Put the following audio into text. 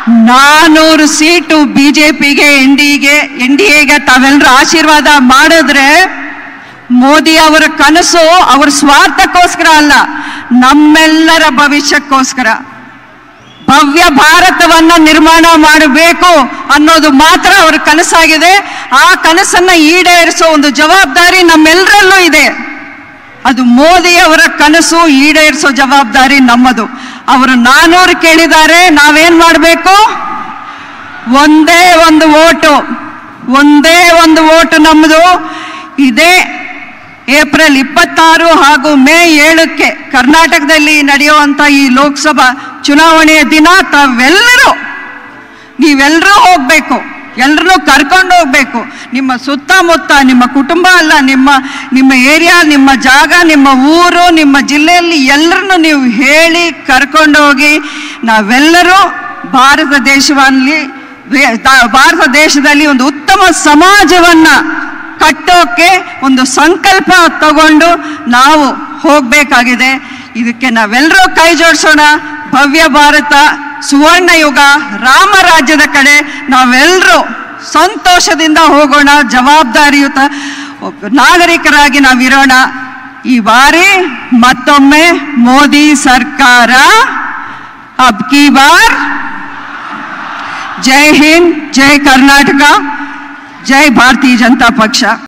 400 seat ಬಿಜೆಪಿಗೆ ಎನ್ಡಿಎಗೆ ತಾವೆಲ್ಲರೂ ಆಶೀರ್ವಾದ ಮಾಡಿದ್ರೆ ಮೋದಿ ಅವರ ಕನಸು ಅವರ ಸ್ವಾರ್ಥಕ್ಕೋಸ್ಕರ ಅಲ್ಲ, ನಮ್ಮೆಲ್ಲರ ಭವಿಷ್ಯಕ್ಕೋಸ್ಕರ ಭವ್ಯ ಭಾರತವನ್ನ ನಿರ್ಮಾಣ ಮಾಡಬೇಕು ಅನ್ನೋದು ಮಾತ್ರ ಅವರ ಕನಸಾಗಿದೆ. ಆ ಕನಸನ್ನ ಈಡೇರಿಸೋ ಒಂದು ಜವಾಬ್ದಾರಿ ನಮ್ಮೆಲ್ಲರಲ್ಲೂ ಇದೆ. ಅದು ಮೋದಿ ಅವರ ಕನಸು ಈಡೇರಿಸೋ ಜವಾಬ್ದಾರಿ ನಮ್ಮದು. ಅವರು 400 ಕೇಳಿದ್ದಾರೆ, ನಾವೇನ್ ಮಾಡಬೇಕು? ಒಂದೇ ಒಂದು ಓಟು ನಮ್ಮದು. ಇದೇ ಏಪ್ರಿಲ್ 26 ಹಾಗೂ ಮೇ 7ಕ್ಕೆ ಕರ್ನಾಟಕದಲ್ಲಿ ನಡೆಯುವಂತ ಈ ಲೋಕಸಭಾ ಚುನಾವಣೆಯ ದಿನ ನೀವೆಲ್ಲರೂ ಹೋಗ್ಬೇಕು, ಎಲ್ಲರನ್ನೂ ಕರ್ಕೊಂಡು ಹೋಗ್ಬೇಕು. ನಿಮ್ಮ ಸುತ್ತಮುತ್ತ ನಿಮ್ಮ ಕುಟುಂಬ ಅಲ್ಲ, ನಿಮ್ಮ ಏರಿಯಾ, ನಿಮ್ಮ ಜಾಗ, ನಿಮ್ಮ ಊರು, ನಿಮ್ಮ ಜಿಲ್ಲೆಯಲ್ಲಿ ಎಲ್ಲರನ್ನು ನೀವು ಹೇಳಿ ಕರ್ಕೊಂಡು ಹೋಗಿ ನಾವೆಲ್ಲರೂ ಭಾರತ ದೇಶದಲ್ಲಿ ಒಂದು ಉತ್ತಮ ಸಮಾಜವನ್ನ ಕಟ್ಟೋಕೆ ಒಂದು ಸಂಕಲ್ಪ ತಗೊಂಡು ನಾವು ಹೋಗಬೇಕಾಗಿದೆ. ಇದಕ್ಕೆ ನಾವೆಲ್ಲರೂ ಕೈ ಜೋಡಿಸೋಣ. ಭವ್ಯ ಭಾರತ, ಸುವರ್ಣ ಯುಗ, ರಾಮರಾಜ್ಯದ ಕಡೆ ನಾವೆಲ್ಲರೂ ಸಂತೋಷದಿಂದ ಹೋಗೋಣ. ಜವಾಬ್ದಾರಿಯುತ ನಾಗರಿಕರಾಗಿ ನಾವಿರೋಣ. ಈ ಬಾರಿ ಮತ್ತೊಮ್ಮೆ ಮೋದಿ ಸರ್ಕಾರ. ಅಬ್ ಕಿ ಬಾರ್ ಜೈ ಹಿಂದ್, ಜೈ ಕರ್ನಾಟಕ, ಜೈ ಭಾರತೀಯ ಜನತಾ ಪಕ್ಷ.